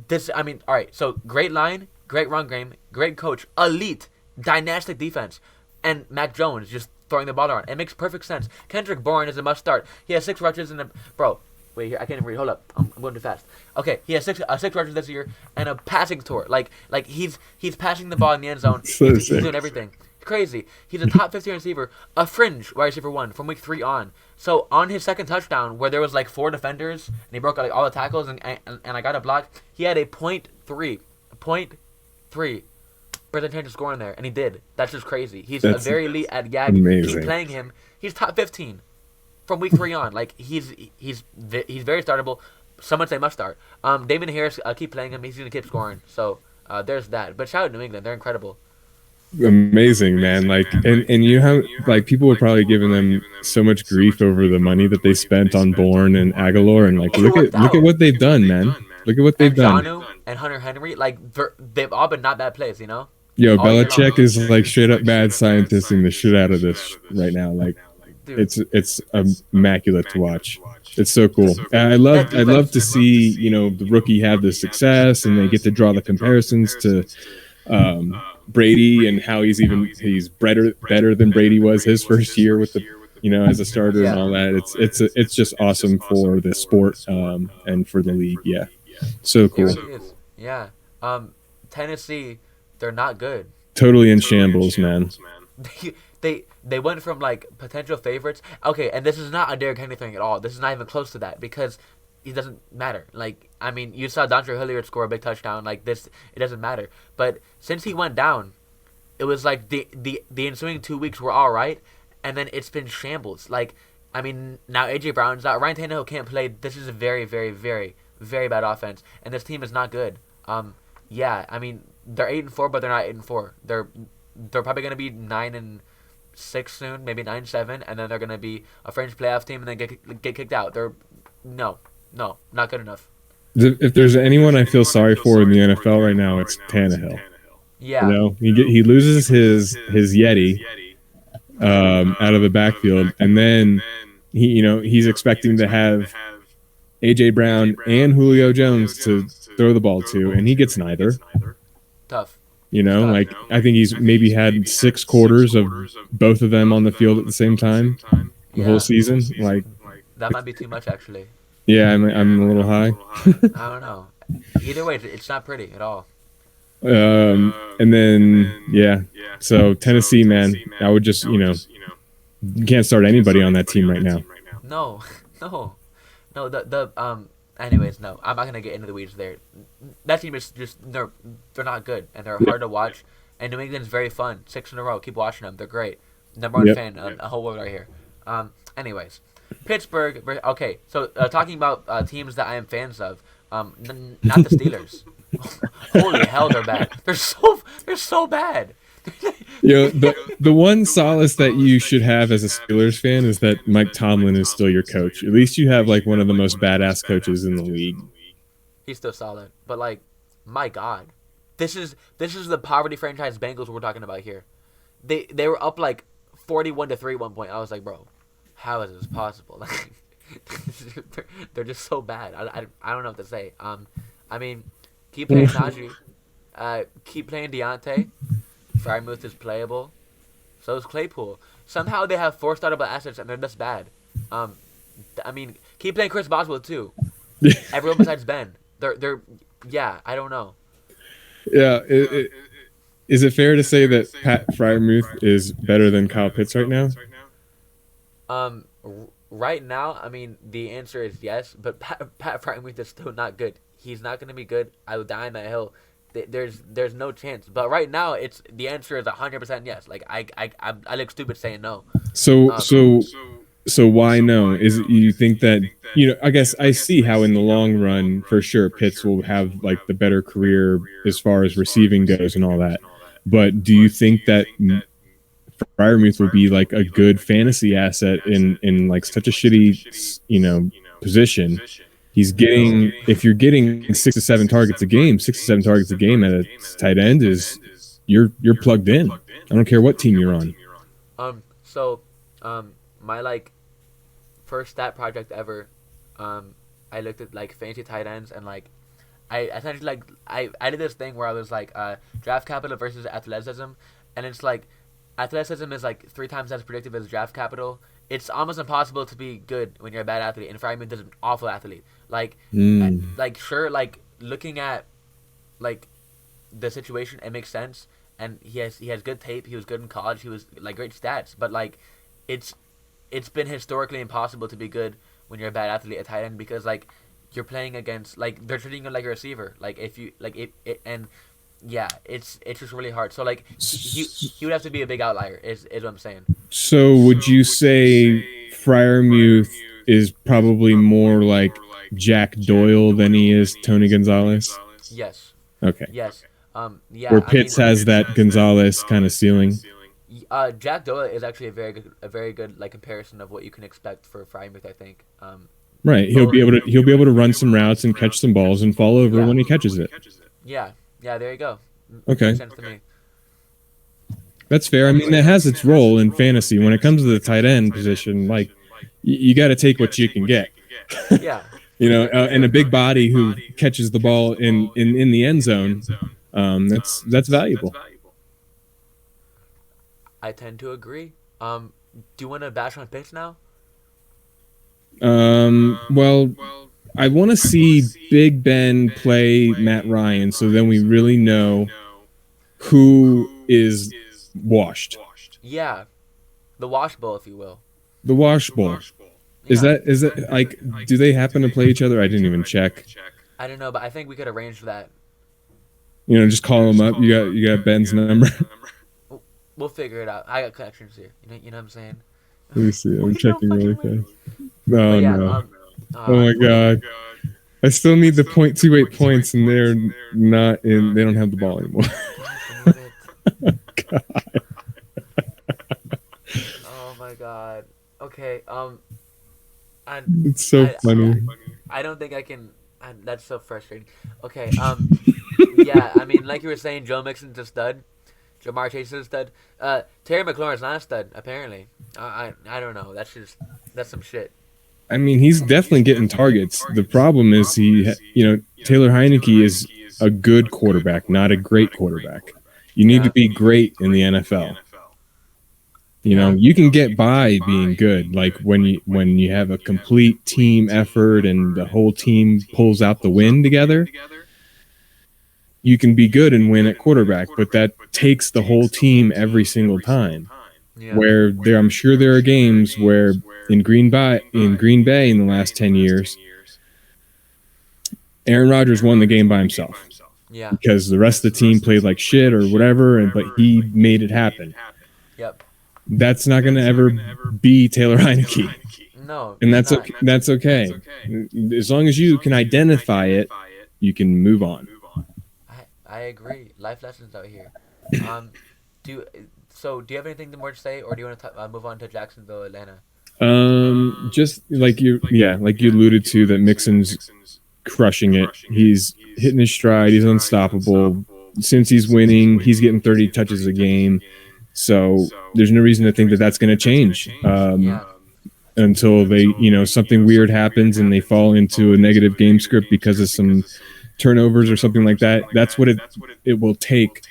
this, I mean, all right. So great line, great run game, great coach, elite, dynastic defense, and Mac Jones just throwing the ball around. It makes perfect sense. Kendrick Bourne is a must start. He has 6 rushes and bro. Wait here, I can't even read. Hold up, I'm going too fast. Okay, he has 6 rushes this year and a passing tour. Like he's passing the ball in the end zone. He's doing everything. It's crazy. He's a top 15 receiver, a fringe wide receiver 1 from week 3 on. So on his second touchdown, where there was like 4 defenders and he broke like all the tackles and I got a block, he had a .3 percent chance of scoring there, and he did. That's just crazy. He's a very elite at YAG. Amazing. Keep playing him. He's top 15 from week 3 on. Like he's very startable. Someone say must start. Damon Harris, keep playing him. He's gonna keep scoring. So there's that. But shout out to New England. They're incredible. Amazing, man. Like and you have like people were probably giving them so much grief over the money that they spent on Bourne and Aguilar, and like look at what they've done, man. Look at what they've done. Jonnu and Hunter Henry, like they've all been not bad plays, you know. Yo, Belichick is like straight up bad scientisting the shit out of this right now. Like, dude, it's immaculate to watch. It's so cool. And I'd love to see, you know, the rookie have the success and they get to draw the comparisons to Brady and how he's better than Brady was his first year with the, you know, as a starter and all that. It's just awesome for the sport and for the league. Yeah, so cool. It really is. Yeah. Tennessee, they're not good. Totally in shambles, man. They went from like potential favorites. Okay, and this is not a Derrick Henry thing at all. This is not even close to that because it doesn't matter. Like, I mean, you saw Dontre Hilliard score a big touchdown. Like this, it doesn't matter. But since he went down, it was like the ensuing 2 weeks were all right, and then it's been shambles. Like, I mean, now AJ Brown's out. Ryan Tannehill can't play. This is a very, very, very, very bad offense, and this team is not good. Yeah, I mean, they're 8-4, but they're not 8-4. They're probably gonna be 9-6 soon, maybe 9-7, and then they're gonna be a fringe playoff team and then get kicked out. They're no, not good enough. If there's anyone I feel sorry for in the NFL right now, it's Tannehill. Yeah, you know, he loses his Yeti out of the backfield, and then he's expecting to have AJ Brown and Julio Jones to throw the ball to, and he gets neither. Tough. You know, like I think he's maybe had 6 quarters of both of them on the field at the same time the whole season. Like that might be too much, actually. Yeah, I'm a little high. I don't know. Either way, it's not pretty at all. And then so Tennessee, man, I would just you can't start anybody on that team right now. No. Anyways, no, I'm not gonna get into the weeds there. That team is just they're not good and they're hard to watch. And New England's very fun. 6 in a row. Keep watching them. They're great. Number one fan, a whole world right here. Anyways, Pittsburgh. Okay, so talking about teams that I am fans of. Not the Steelers. Holy hell, they're bad. They're so bad. The one solace that you should have as a Steelers fan is that Mike Tomlin is still your coach. At least you have like one of the most badass coaches in the league. He's still solid, but like, my God, this is the poverty franchise Bengals we're talking about here. They were up like 41-3 at one point. I was like, bro, how is this possible? Like, they're just so bad. I don't know what to say. I mean, keep playing Najee, keep playing Deontay. Frymouth is playable. So is Claypool. Somehow they have 4 startable assets and they're this bad. I mean, keep playing Chris Boswell too. Everyone besides Ben. They're I don't know. Yeah, is it fair to say that Pat Frymouth is better than Kyle Pitts right now? Right now, I mean, the answer is yes, but Pat Frymouth is still not good. He's not going to be good. I will die on that hill. There's no chance. But right now, the answer is 100% yes. Like I look stupid saying no. So why no? Is it, you think that I guess I see how in the long run for sure Pitts will have like the better career as far as receiving goes and all that. But do you think that Freiermuth will be like a good fantasy asset in like such a shitty, position. He's getting, if you're getting 6 to 7 targets a game, at a tight end is you're plugged in. I don't care what team you're on. So, my like first stat project ever, I looked at like fantasy tight ends and like I essentially like I did this thing where I was like draft capital versus athleticism, and it's like athleticism is like 3 times as predictive as draft capital. It's almost impossible to be good when you're a bad athlete, and Freiermuth is an awful athlete. Like, sure, like looking at like the situation, it makes sense, and he has good tape. He was good in college. He was like great stats, but like it's been historically impossible to be good when you're a bad athlete at tight end because like you're playing against like they're treating you like a receiver. Like if you like it and yeah, it's just really hard. So like he would have to be a big outlier is what I'm saying. So would you say Freiermuth is probably more like Jack Doyle than he is Tony Gonzalez? Yes. Okay. Yes. Yeah. Where Pitts has that Gonzalez kind of ceiling. Jack Doyle is actually a very good like comparison of what you can expect for Freiermuth, I think. Right. He'll be able to run some routes and catch some balls and fall over when he catches it. Yeah. Yeah. There you go. Okay. Makes sense to me. That's fair. I mean, it has its role in fantasy. When it comes to the tight end position, like you got to take what you can get. Yeah. And a big body who catches the ball in the end zone, that's valuable. I tend to agree. Do you want to bash on picks now? Well, I want to see Big Ben play Matt Ryan, so then we really know who is washed. Yeah, the wash bowl, if you will. The wash bowl. Is that like? Do they happen to play each other? I didn't even check. I don't know, but I think we could arrange for that. Just call him up. You got Ben's number. We'll figure it out. I got connections here. You know what I'm saying? Let me see. I'm checking really fast. No. Oh my god. I still need the .28 points, and they're not in. They don't have the ball anymore. God. Oh my god. Okay. It's so funny. I don't think I can. That's so frustrating. Okay. Yeah. I mean, like you were saying, Joe Mixon's a stud. Jamar Chase is a stud. Terry McLaurin's not a stud, apparently. I don't know. That's some shit. I mean, he's definitely getting targets. The problem is Taylor Heineke is a good quarterback, not a great quarterback. You need to be great in the NFL. You can get by being good, like when you have a complete team effort and the whole team pulls out the win together. You can be good and win at quarterback, but that takes the whole team every single time. Yeah. I'm sure there are games where in Green Bay in the last 10 years, Aaron Rodgers won the game by himself. Yeah. Because the rest of the team played like shit or whatever, but he made it happen. Yep. That's not going to ever be Taylor Heineke. No. And that's okay. That's okay. As long as you can identify it, you can move on. I agree. Life lessons out here. Do you have anything more to say, or do you want to move on to Jacksonville, Atlanta? Just like you alluded to, that Mixon's crushing it. He's hitting his stride. He's unstoppable. Since he's winning, he's getting 30 touches a game. So there's no reason to think that that's going to change until they, something weird happens and they fall into a negative game script because of some turnovers or something like that. That's what it will take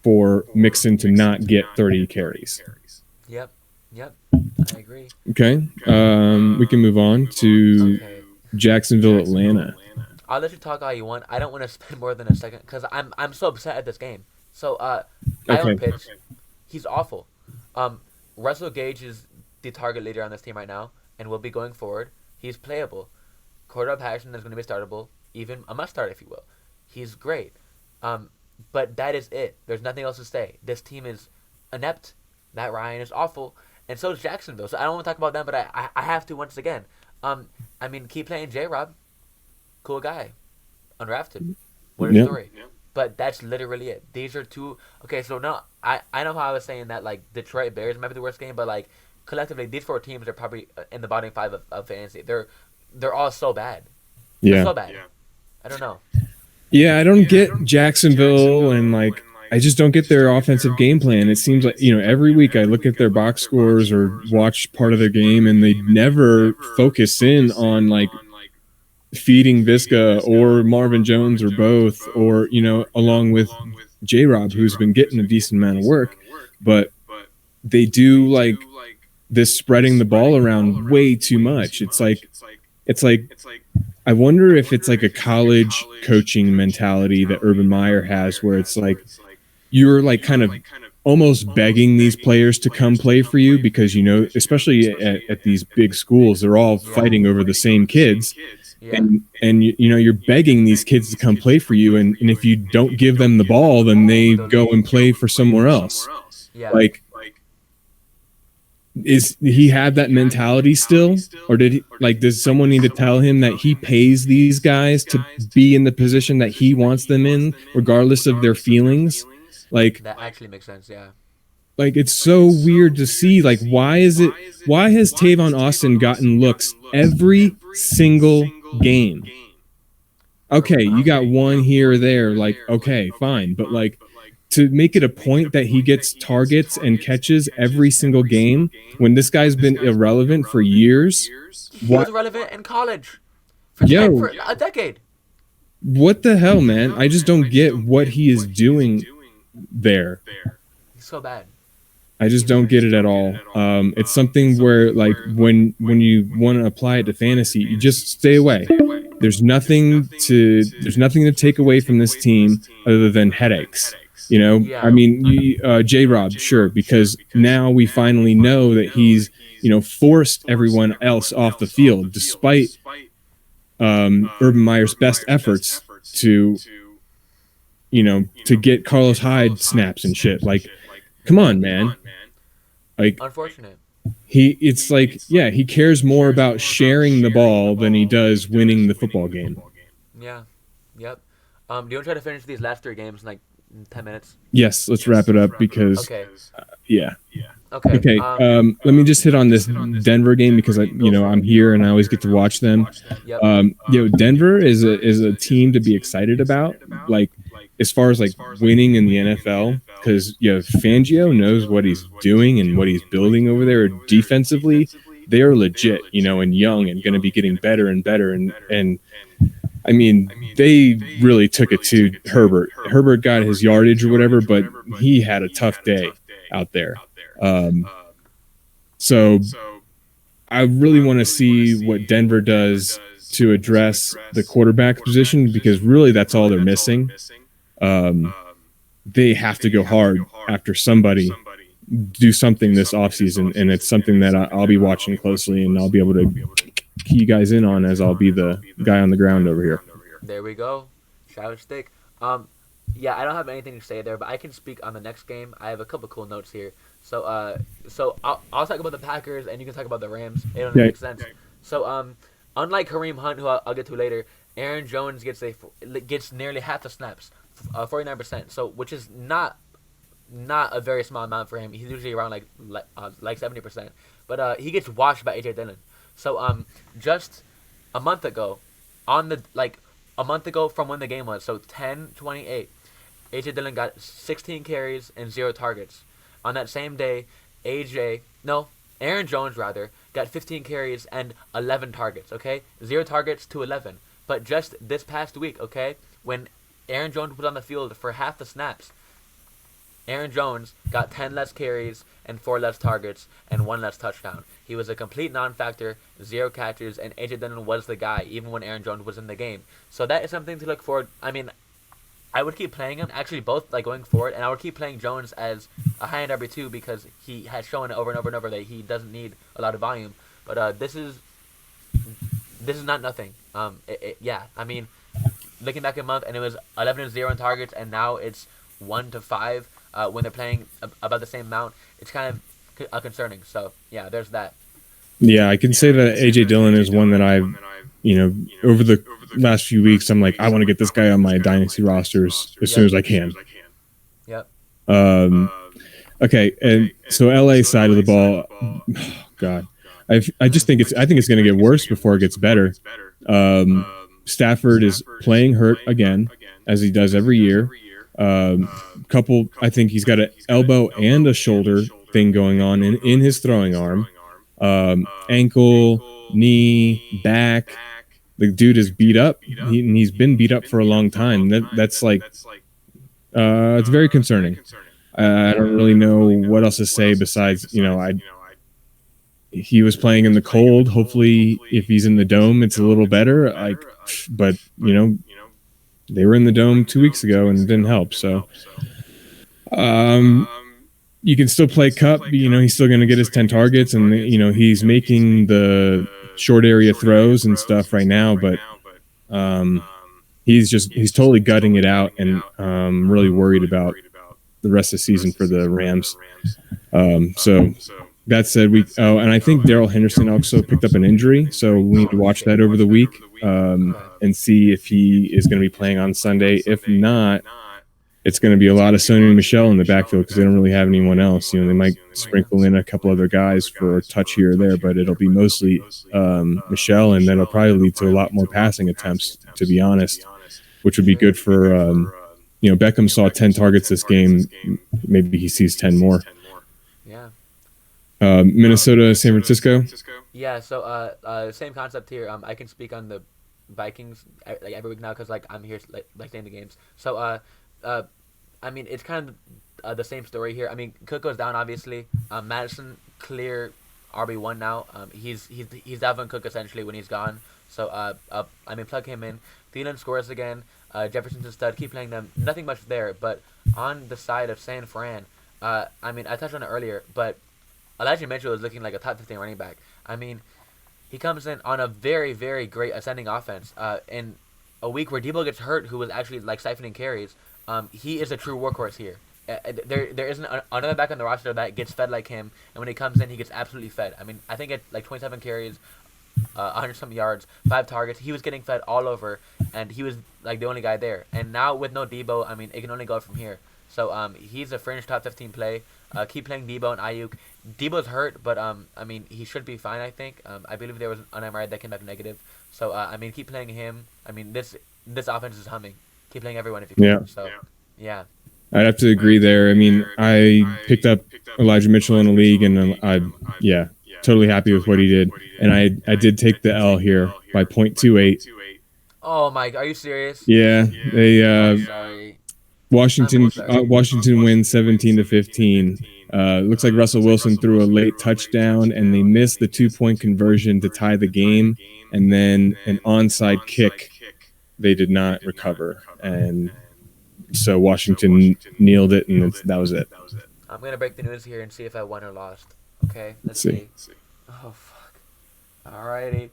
for Mixon to not get 30 carries. Yep, I agree. Okay, we can move on to Jacksonville, Atlanta. I'll let you talk all you want. I don't want to spend more than a second because I'm so upset at this game. So I own Pitts. He's awful. Russell Gage is the target leader on this team right now and will be going forward. He's playable. Cordell Patterson is going to be startable, even a must start if you will. He's great. But that is it. There's nothing else to say. This team is inept. Matt Ryan is awful. And so is Jacksonville. So I don't want to talk about them, but I have to once again. I mean, keep playing J-Rob. Cool guy. Undrafted. What a story. But that's literally it. These are two. Okay, so now I know how I was saying that like Detroit Bears might be the worst game, but like collectively these four teams are probably in the bottom five of fantasy. They're all so bad. They're Yeah. so bad. I don't know. Yeah, I don't get Jacksonville, and like I just don't get their offensive game plan. It seems like, every week I look at their box scores or watch part of their game, and they never focus in on like feeding Visca or Marvin Jones or both, or along with J-Rob, who's been getting a decent amount of work, but they do like this spreading the ball around way too much. It's like I wonder if it's like a college coaching mentality that Urban Meyer has, where it's like you're like kind of almost begging these players to come play for you because, especially at these big schools, they're all fighting over the same kids. Yeah. And you're begging these kids to come play for you. And if you don't give them the ball, then they go and play for somewhere else. Yeah. Like, is he have that mentality still, or does someone need to tell him that he pays these guys to be in the position that he wants them in, regardless of their feelings? Like, that actually makes sense. Yeah. like it's so weird to see. Like, why has Tavon Austin gotten looks every single game? Okay, you got one here or there. Like, okay, fine, but like, to make it a point that he gets targets and catches every single game when this guy's been irrelevant for years. He was relevant in college for a decade. What the hell, man? I just don't get what he is doing there. He's so bad. I just don't get it at all. It's something where, like, when you want to apply it to fantasy, you just stay away. There's nothing to take away from this team other than headaches. Yeah. I mean, J-Rob, sure, because now we finally know that he's, forced everyone else off the field, despite Urban Meyer's best efforts to get Carlos Hyde snaps and shit. Like, come on, man. Like, unfortunate. He cares more about sharing the ball than he does winning the football game. Yeah. Yep. Do you want to try to finish these last three games in like 10 minutes? Yes, let's wrap it up because Okay. Yeah. Okay. Let me just hit on this Denver game because I'm here and I always get to watch them. Yep. Denver is a team to be excited about. Like, as far as like winning in the NFL, because Fangio knows what he's doing and what he's building over there defensively. They are legit, and young and going to be getting better and better. And I mean, they really took it to Herbert. Herbert got his yardage or whatever, but he had a tough day out there. So I really want to see what Denver does to address the quarterback position, because really that's all they're missing. They have to go hard after somebody do something this offseason, and it's something that I'll be watching closely, and I'll be able to key you guys in on, as I'll be the guy on the ground over here. There we go. Shout out Stick. Yeah, I don't have anything to say there, but I can speak on the next game. I have a couple cool notes here. So I'll talk about the Packers, and you can talk about the Rams. It don't make sense. So unlike Kareem Hunt, who I'll get to later, Aaron Jones gets nearly half the snaps, 49%. So which is not a very small amount for him. He's usually around like 70%. But he gets washed by AJ Dillon. So just a month ago, from when the game was, so 10-28, AJ Dillon got 16 carries and 0 targets. On that same day, Aaron Jones got 15 carries and 11 targets. Okay, 0 targets to 11. But just this past week, okay, when Aaron Jones was on the field for half the snaps, Aaron Jones got 10 less carries and 4 less targets and 1 less touchdown. He was a complete non-factor, 0 catches, and AJ Dillon was the guy even when Aaron Jones was in the game. So that is something to look forward. I mean, I would keep playing him, actually both like going forward, and I would keep playing Jones as a high-end RB2 because he has shown over and over and over that he doesn't need a lot of volume. But this is not nothing. I mean, looking back a month, and it was 11-0 in targets, and now it's 1-5 when they're playing about the same amount. It's kind of concerning. So yeah, there's that. Yeah, I can say that AJ Dillon is one that I've, over the last few weeks, I'm like, I want to get this guy on my dynasty rosters as soon as I can. Yep. Okay, and so LA side of the ball, oh God, I just think it's going to get worse before it gets better. Stafford is playing hurt again, as he does every year. I think he's got an elbow and a shoulder thing going on in his throwing arm. Ankle, knee, back. The dude is beat up. He's been beat up for a long time. That's like, it's very concerning. I don't really know what else to say besides, he was playing in the cold. Hopefully, if he's in the dome, it's a little better. But they were in the dome 2 weeks ago and it didn't help. So, you can still play Cup. He's still going to get his 10 targets, and he's making the short area throws and stuff right now. But he's totally gutting it out, and I'm really worried about the rest of the season for the Rams. So that said, and I think Darrell Henderson also picked up an injury, so we need to watch that over the week and see if he is going to be playing on Sunday. If not, it's going to be a lot of Sony and Michelle in the backfield because they don't really have anyone else. They might sprinkle in a couple other guys for a touch here or there, but it'll be mostly Michelle, and that'll probably lead to a lot more passing attempts, to be honest, which would be good for Beckham saw 10 targets this game. Maybe he sees 10 more. Yeah. Minnesota, San Francisco. Yeah. So, same concept here. I can speak on the Vikings like every week now because I'm here saying the games. So, it's kind of the same story here. Cook goes down obviously. Madison clear RB1 now. He's Dalvin Cook essentially when he's gone. So, plug him in. Thielen scores again. Jefferson's a stud. Keep playing them. Nothing much there. But on the side of San Fran, I touched on it earlier, but Elijah Mitchell is looking like a top 15 running back. He comes in on a very, very great ascending offense. In a week where Debo gets hurt, who was actually siphoning carries, he is a true workhorse here. There isn't another back on the roster that gets fed like him, and when he comes in, he gets absolutely fed. I think at 27 carries, 100-some yards, 5 targets. He was getting fed all over, and he was the only guy there. And now with no Debo, it can only go from here. So he's a fringe top 15 play. Keep playing Debo and Ayuk. Debo's hurt, but he should be fine. I think. I believe there was an MRI that came back negative. So keep playing him. This offense is humming. Keep playing everyone if you can. Yeah. So yeah. I'd have to agree there. I picked up Elijah Mitchell in a league, and totally happy with what he did. And I did take the L here by 0.28. Oh my! Are you serious? Yeah, they sorry. Washington wins 17-15. Looks like Russell Wilson threw a late touchdown, and they missed the 2-point conversion to tie the game, and then an onside kick they did not recover, and so Washington kneeled it, and that was it. I'm gonna break the news here and see if I won or lost. Okay, let's see. Oh fuck! Alrighty.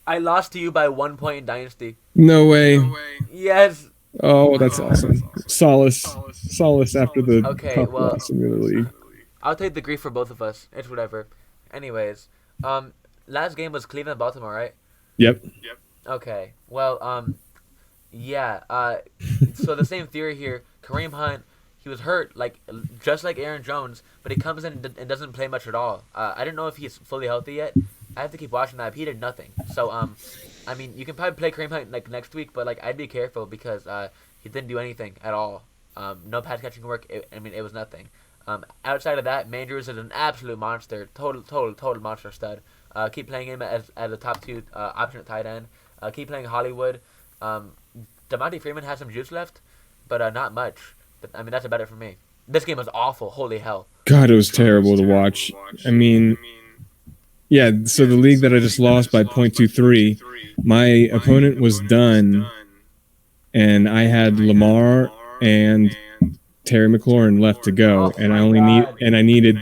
I lost to you by 1 point in Dynasty. No way. Yes. Oh, that's awesome. Solace after the tough loss in the other league. I'll take the grief for both of us. It's whatever. Anyways, last game was Cleveland Baltimore, right? Yep. Okay. Well, so the same theory here. Kareem Hunt, he was hurt, just like Aaron Jones, but he comes in and doesn't play much at all. I don't know if he's fully healthy yet. I have to keep watching that. He did nothing. So, you can probably play Kareem Hunt next week, but I'd be careful because he didn't do anything at all. No pass catching work. It was nothing. Outside of that, Mandrews is an absolute monster. Total monster stud. Keep playing him as a top 2 option at tight end. Keep playing Hollywood. Devontae Freeman has some juice left, but not much. But, that's about it for me. This game was awful. Holy hell. God, it was terrible to watch. Yeah, so the league that I just lost by 0.23, my opponent was done, and I had Lamar and Terry McLaurin left to go, and I needed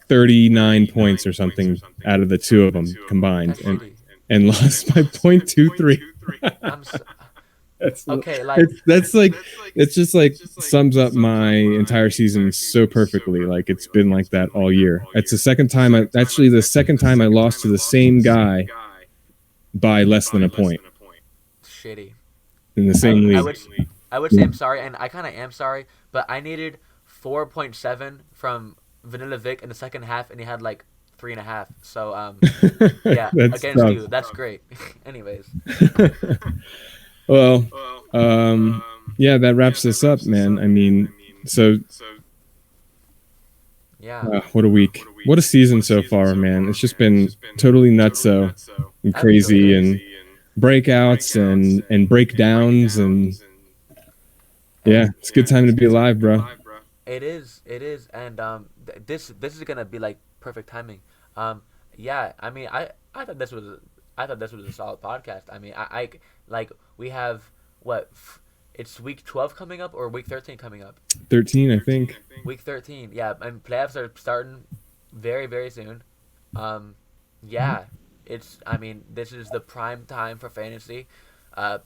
39 points or something out of the two of them combined, and lost by 0.23. It just sums up my entire season so perfectly. It's been like that all year. It's the second time I lost to the same guy by less than a point Shitty. in the I same I league. would I would say I'm sorry, and I kind of am sorry, but I needed 4.7 from Vanilla Vic in the second half, and he had like 3.5. So yeah, That's against tough. you, that's great. Anyways, Well, um, yeah, that wraps this up, man. I mean, so yeah, what a week. What a season so far, man. It's just been totally nutso and crazy, absolutely. and breakouts and breakdowns, and yeah, And it's a good time to be alive, bro. it is, and this is gonna be like perfect timing. Um, yeah, I mean, I thought this was a solid podcast. I mean, like we have what it's week 12 coming up or week 13 coming up. 13, I think. Week 13, yeah, and playoffs are starting very very soon. Um, yeah, it's I mean this is the prime time for fantasy. Uh,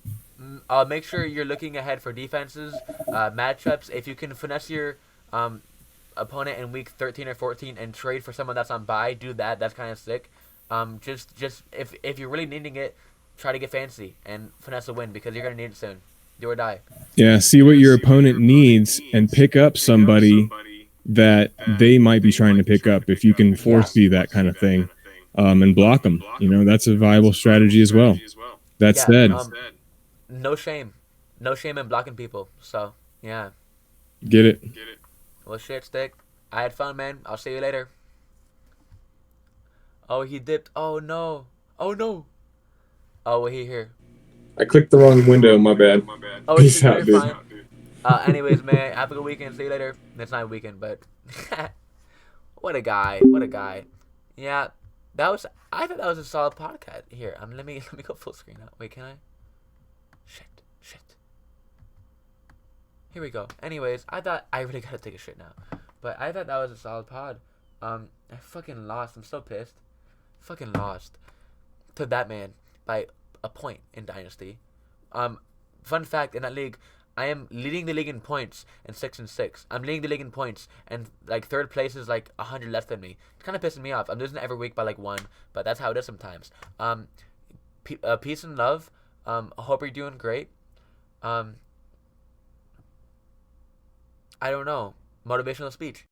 make sure you're looking ahead for defenses, matchups. If you can finesse your um, opponent in week 13 or 14 and trade for someone that's on bye, do that. That's kind of sick. Just if you're really needing it, try to get fancy and finesse a win because you're gonna need it soon. Do or die. Yeah, see what your opponent needs and pick up somebody that they might be trying to pick up if you can Yeah. force feed that kind of thing, and block them. You know, that's a viable strategy as well. That Yeah. said, No shame, no shame in blocking people. So yeah. get it. Well, shit, Stick. I had fun, man. I'll see you later. Oh, he dipped. Oh no. Oh no. Oh, well, he here. I clicked the wrong window, my bad. Oh, Peace no, out, you're dude. fine. Anyways, man, have a good weekend. See you later. It's not a weekend, but what a guy. What a guy. Yeah, that was. I thought that was a solid podcast. Here, let me go full screen now. Wait, can I? Shit. Here we go. Anyways, I thought I really gotta take a shit now, but I thought that was a solid pod. I fucking lost. I'm so pissed. Fucking lost to that man by a point in Dynasty. Um, Fun fact in that league, I am leading the league in points and 6-6. I'm leading the league in points and like third place is like 100 less than me. It's kind of pissing me off. I'm losing every week by like one, but that's how it is sometimes. Peace and love. I hope you're doing great. Um, I don't know. Motivational speech.